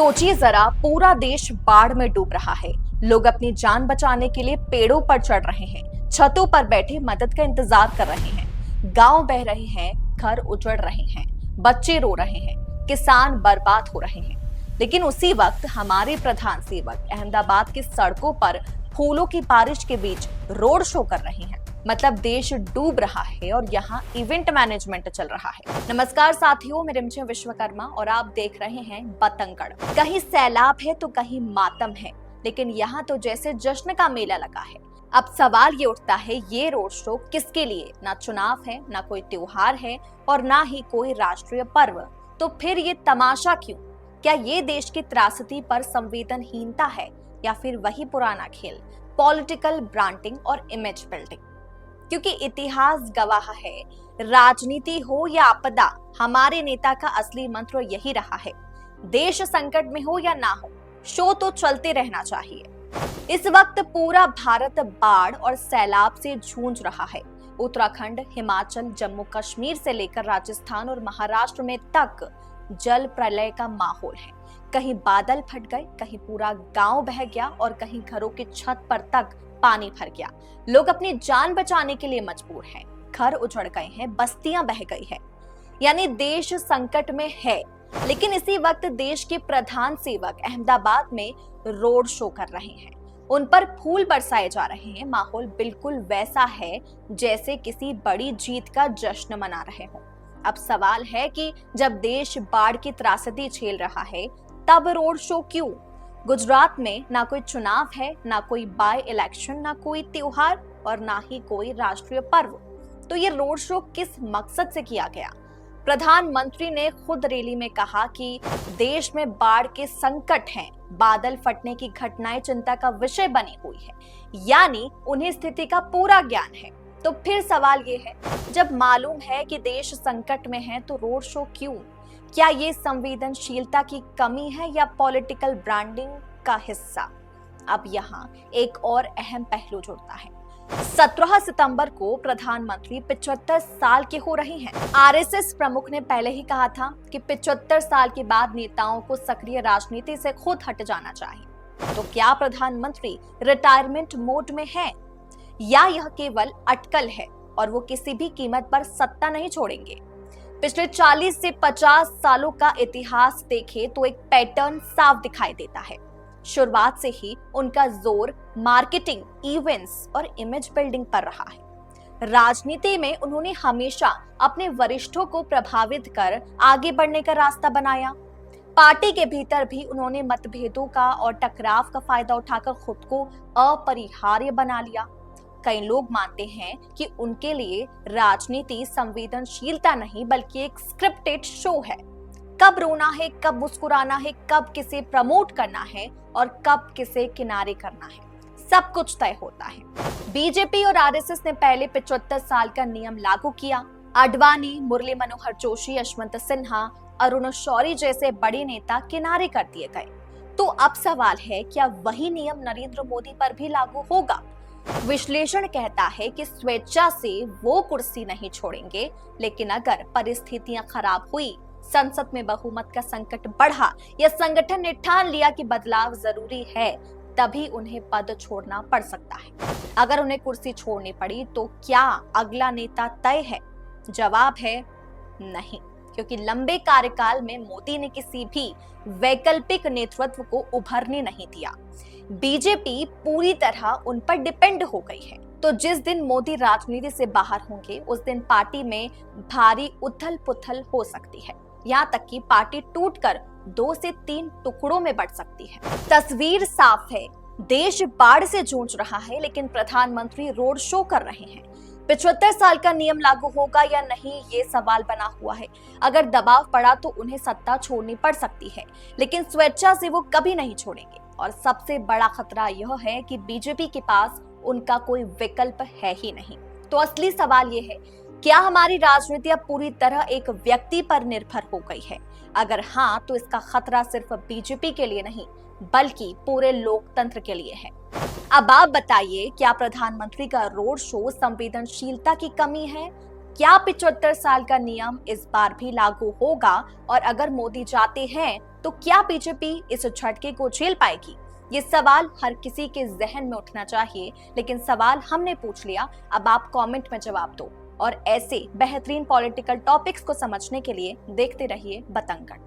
सोचिए जरा, पूरा देश बाढ़ में डूब रहा है। लोग अपनी जान बचाने के लिए पेड़ों पर चढ़ रहे हैं, छतों पर बैठे मदद का इंतजार कर रहे हैं। गांव बह रहे हैं, घर उजड़ रहे हैं, बच्चे रो रहे हैं, किसान बर्बाद हो रहे हैं। लेकिन उसी वक्त हमारे प्रधान सेवक अहमदाबाद की सड़कों पर फूलों की बारिश के बीच रोड शो कर रहे हैं। मतलब देश डूब रहा है और यहाँ इवेंट मैनेजमेंट चल रहा है। नमस्कार साथियों, मैं रिमझिम विश्वकर्मा और आप देख रहे हैं बतंगड़। कहीं सैलाब है तो कहीं मातम है, लेकिन यहाँ तो जैसे जश्न का मेला लगा है। अब सवाल ये उठता है, ये रोड शो किसके लिए? ना चुनाव है, ना कोई त्योहार है और ना ही कोई राष्ट्रीय पर्व। तो फिर ये तमाशा क्यों? क्या ये देश की त्रासदी पर संवेदनहीनता है या फिर वही पुराना खेल, पॉलिटिकल ब्रांडिंग और इमेज बिल्डिंग? क्योंकि इतिहास गवाह है, राजनीति हो या आपदा, हमारे नेता का असली मंत्र यही रहा है। देश संकट में हो या ना हो, शो तो चलते रहना चाहिए। इस वक्त पूरा भारत बाढ़ और सैलाब से जूझ रहा है। उत्तराखंड, हिमाचल, जम्मू कश्मीर से लेकर राजस्थान और महाराष्ट्र में तक जल प्रलय का माहौल है। कहीं बादल फट गए, कहीं पूरा गांव बह गया और कहीं घरों की छत पर तक पानी भर गया। लोग अपनी जान बचाने के लिए मजबूर हैं, घर उजड़ गए हैं, बस्तियां बह गई है। यानी देश संकट में है, लेकिन इसी वक्त देश के प्रधान सेवक अहमदाबाद में रोड शो कर रहे हैं। उन पर फूल बरसाए जा रहे हैं। माहौल बिल्कुल वैसा है जैसे किसी बड़ी जीत का जश्न मना रहे हो। अब सवाल है कि जब देश बाढ़ की त्रासदी झेल रहा है, तब रोड शो क्यों? गुजरात में ना कोई चुनाव है, ना कोई बाय इलेक्शन, ना कोई त्योहार और ना ही कोई राष्ट्रीय पर्व। तो ये रोड शो किस मकसद से किया गया? प्रधानमंत्री ने खुद रैली में कहा कि देश में बाढ़ के संकट हैं, बादल फटने की घटनाएं चिंता का विषय बनी हुई है, यानी उन्हें स्थिति का पूरा ज्ञान है। तो फिर सवाल ये है, जब मालूम है कि देश संकट में है तो रोड शो क्यों? क्या ये संवेदनशीलता की कमी है या पॉलिटिकल ब्रांडिंग का हिस्सा? अब यहाँ एक और अहम पहलू जुड़ता है। 17 सितंबर को प्रधानमंत्री 75 साल के हो रहे हैं। आरएसएस प्रमुख ने पहले ही कहा था कि 75 साल के बाद नेताओं को सक्रिय राजनीति से खुद हट जाना चाहिए। तो क्या प्रधानमंत्री रिटायरमेंट मोड में है या यह केवल अटकल है और वो किसी भी कीमत पर सत्ता नहीं छोड़ेंगे? पिछले 40 से 50 सालों का इतिहास देखें तो एक पैटर्न साफ दिखाई देता है। शुरुआत से ही उनका जोर मार्केटिंग, इवेंट्स और इमेज बिल्डिंग पर रहा है। राजनीति में उन्होंने हमेशा अपने वरिष्ठों को प्रभावित कर आगे बढ़ने का रास्ता बनाया। पार्टी के भीतर भी उन्होंने मतभेदों का और टकराव का फायदा उठाकर खुद को अपरिहार्य बना लिया। कई लोग मानते हैं कि उनके लिए राजनीति संवेदनशीलता नहीं बल्कि एक स्क्रिप्टेड शो है। कब रोना है, कब मुस्कुराना है, कब किसे प्रमोट करना है और कब किसे किनारे करना है, सब कुछ तय होता है। बीजेपी और आरएसएस ने पहले 75 साल का नियम लागू किया। आडवाणी, मुरली मनोहर जोशी, यशवंत सिन्हा, अरुण शौरी जैसे बड़े नेता किनारे कर दिए गए। तो अब सवाल है, क्या वही नियम नरेंद्र मोदी पर भी लागू होगा? विश्लेषण कहता है कि स्वेच्छा से वो कुर्सी नहीं छोड़ेंगे, लेकिन अगर परिस्थितियां खराब हुई, संसद में बहुमत का संकट बढ़ा या संगठन ने ठान लिया कि बदलाव जरूरी है, तभी उन्हें पद छोड़ना पड़ सकता है। अगर उन्हें कुर्सी छोड़नी पड़ी तो क्या अगला नेता तय है? जवाब है नहीं, क्योंकि लंबे कार्यकाल में मोदी ने किसी भी वैकल्पिक नेतृत्व को उभरने नहीं दिया। बीजेपी पूरी तरह उन पर डिपेंड हो गई है। तो जिस दिन मोदी राजनीति से बाहर होंगे, उस दिन पार्टी में भारी उथल पुथल हो सकती है। यहाँ तक कि पार्टी टूटकर 2 से 3 टुकड़ों में बढ़ सकती है। तस्वीर साफ है, देश बाढ़ से जूझ रहा है, लेकिन प्रधानमंत्री रोड शो कर रहे हैं। 75 साल का नियम लागू होगा या नहीं, ये सवाल बना हुआ है। अगर दबाव पड़ा तो उन्हें सत्ता छोड़नी पड़ सकती है, लेकिन स्वेच्छा से वो कभी नहीं छोड़ेंगे। और सबसे बड़ा खतरा यह है कि बीजेपी के पास उनका कोई विकल्प है ही नहीं। तो असली सवाल ये है, क्या हमारी राजनीति अब पूरी तरह एक व्यक्ति पर निर्भर हो गई है? अगर हाँ, तो इसका खतरा सिर्फ बीजेपी के लिए नहीं बल्कि पूरे लोकतंत्र के लिए है। अब आप बताइए, क्या प्रधानमंत्री का रोड शो संवेदनशीलता की कमी है क्या 75 साल का नियम इस बार भी लागू होगा? और अगर मोदी जाते हैं तो क्या बीजेपी इस झटके को झेल पाएगी? ये सवाल हर किसी के जहन में उठना चाहिए, लेकिन सवाल हमने पूछ लिया, अब आप कमेंट में जवाब दो। और ऐसे बेहतरीन पॉलिटिकल टॉपिक्स को समझने के लिए देखते रहिए बतंगड़।